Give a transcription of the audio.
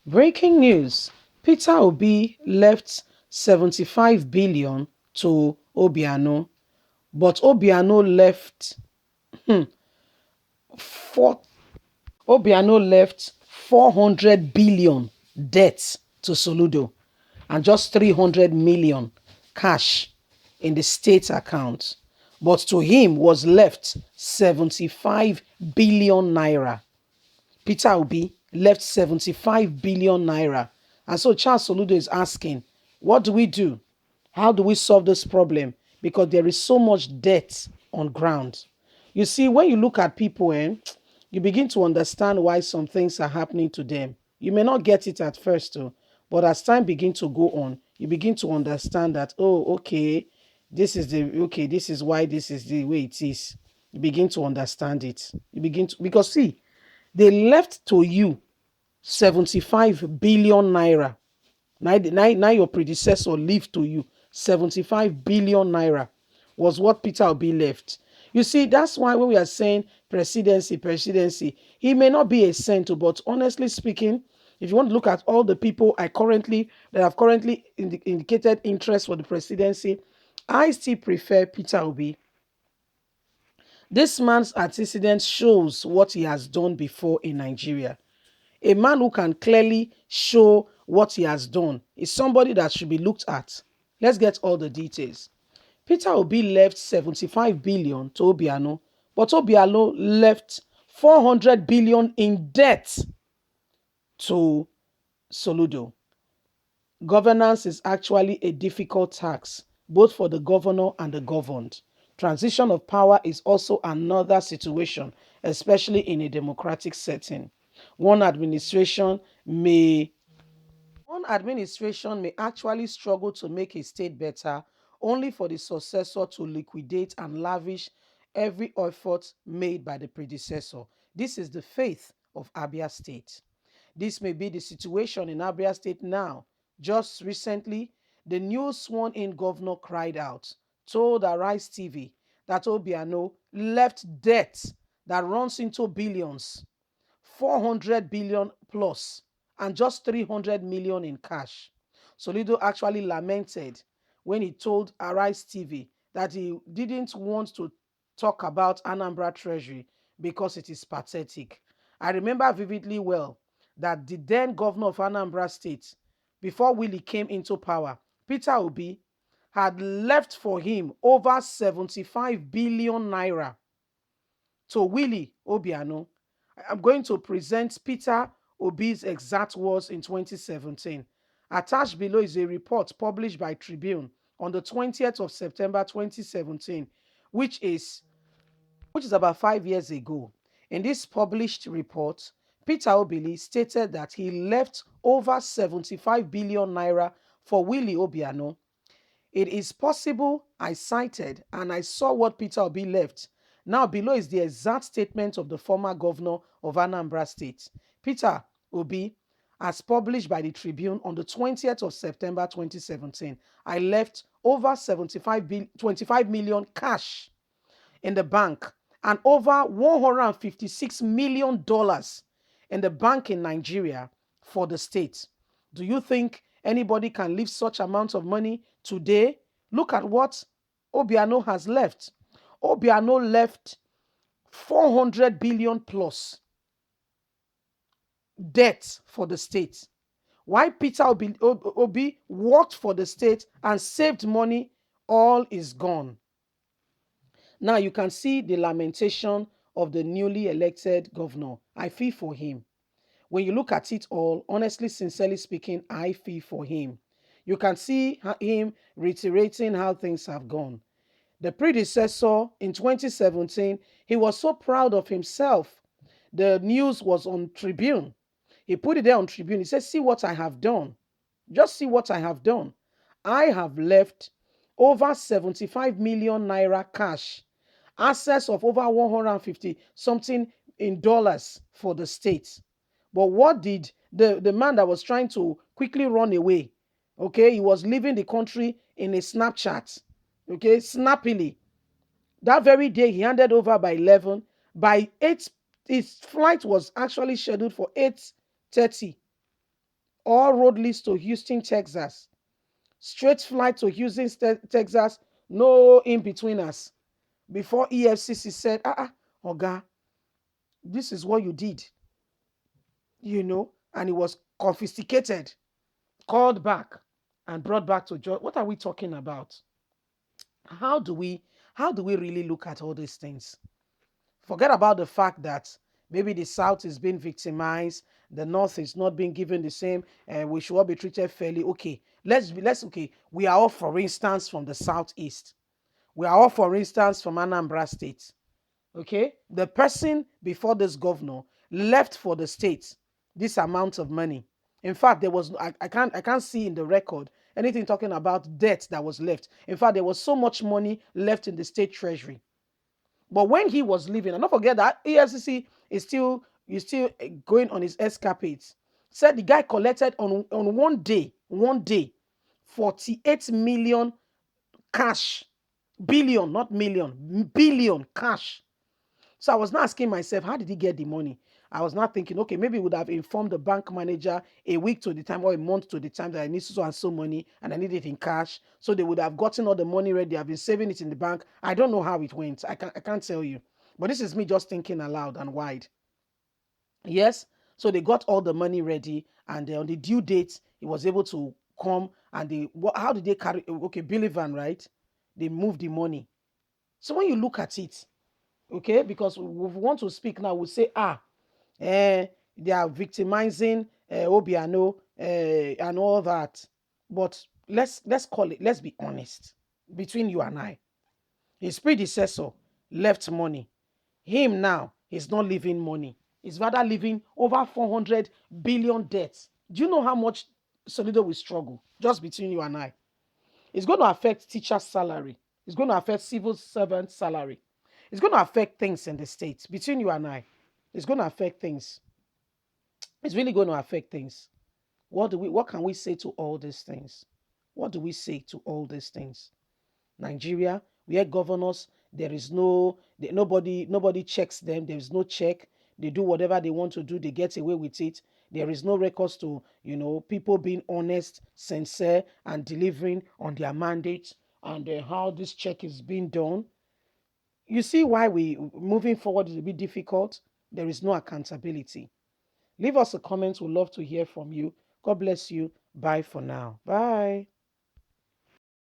Breaking news: Peter Obi left 75 billion to Obiano, but Obiano left four, Obiano left 400 billion debt to Soludo and just 300 million cash in the state account. But to him was left 75 billion naira. Peter Obi left 75 billion naira. And so Charles Soludo is asking, what do we do? How do we solve this problem? Because there is so much debt on ground. You see, when you look at people, you begin to understand why some things are happening to them. You may not get it at first, though, but as time begins to go on, you begin to understand that, oh, okay, this is why this is the way it is. You begin to understand it. You begin to, because see, they left to you 75 billion naira. Now your predecessor left to you 75 billion naira was what Peter Obi left. You see, that's why when we are saying presidency, he may not be a cent, but honestly speaking, if you want to look at all the people that have currently indicated interest for the presidency, I still prefer Peter Obi. This man's antecedent shows what he has done before in Nigeria. A man who can clearly show what he has done is somebody that should be looked at. Let's get all the details. Peter Obi left 75 billion to Obiano, but Obiano left 400 billion in debt to Soludo. Governance is actually a difficult task, both for the governor and the governed. Transition of power is also another situation, especially in a democratic setting. One administration may One administration may actually struggle to make a state better, only for the successor to liquidate and lavish every effort made by the predecessor. This is the fate of Abia State. This may be the situation in Abia State now. Just recently, the new sworn in governor cried out, told Arise TV that Obiano left debt that runs into billions, 400 billion plus, and just 300 million in cash. Soludo actually lamented when he told Arise TV that he didn't want to talk about Anambra Treasury because it is pathetic. I remember vividly well that the then governor of Anambra State, before Willie came into power, Peter Obi, had left for him over 75 billion naira to Willie Obiano. I'm going to present Peter Obi's exact words in 2017. Attached below is a report published by Tribune on the 20th of September 2017, which is about 5 years ago. In this published report, Peter Obi stated that he left over 75 billion naira for Willie Obiano. It is possible I cited and I saw what Peter Obi left. Now, below is the exact statement of the former governor of Anambra State, Peter Obi, as published by the Tribune on the 20th of September 2017. I left over 25 million cash in the bank and over $156 million in the bank in Nigeria for the state. Do you think anybody can leave such amounts of money today? Look at what Obiano has left. Obiano left 400 billion plus debt for the state. Why Peter Obi worked for the state and saved money, all is gone. Now you can see the lamentation of the newly elected governor. I feel for him. When you look at it all, honestly, sincerely speaking, I feel for him. You can see him reiterating how things have gone. The predecessor in 2017, he was so proud of himself. The news was on Tribune. He put it there on Tribune. He said, see what I have done. Just see what I have done. I have left over 75 million naira cash, assets of over 150 something in dollars for the state. But what did the man that was trying to quickly run away? Okay, he was leaving the country in a Snapchat. Okay, snappily. That very day he handed over by 11. By 8, his flight was actually scheduled for 8:30. All road leads to Houston, Texas. Straight flight to Houston, Texas. No in between us. Before EFCC said, Oga, this is what you did, and it was confiscated, called back, and brought back to judge. What are we talking about? How do we how do we really look at all these things? Forget about the fact that maybe the South is being victimized, the North is not being given the same, and we should all be treated fairly. Okay, okay. We are all, for instance, from the Southeast. We are all, for instance, from Anambra State. Okay, the person before this governor left for the state this amount of money. In fact, there was I can't see in the record anything talking about debt that was left. In fact, there was so much money left in the state treasury. But when he was leaving, and don't forget that EFCC is still going on his escapades. Said the guy collected on one day, 48 million cash, billion, not million, billion cash. So I was not asking myself, how did he get the money? I was not thinking, okay, maybe he would have informed the bank manager a week to the time or a month to the time that I need so and so money and I need it in cash. So they would have gotten all the money ready. I've been saving it in the bank. I don't know how it went. I can't tell you. But this is me just thinking aloud and wide. Yes. So they got all the money ready, and on the due date, he was able to come. And how did they carry? Okay, Billy Van, right? They moved the money. So when you look at it, okay, because we want to speak now, we say, they are victimizing Obiano and all that. But let's call it, let's be honest between you and I. His predecessor left money. Him now is not leaving money. He's rather leaving over 400 billion debts. Do you know how much Soludo will struggle just between you and I? It's going to affect teachers' salary. It's going to affect civil servants' salary. It's going to affect things in the state between you and I. It's going to affect things. It's really going to affect things. What can we say to all these things? What do we say to all these things? Nigeria, where governors, there is nobody checks them. There is no check. They do whatever they want to do. They get away with it. There is no records to, people being honest, sincere, and delivering on their mandates, and how this check is being done. You see why we moving forward is a bit difficult. There is no accountability. Leave us a comment. We'd love to hear from you. God bless you. Bye for now. Bye.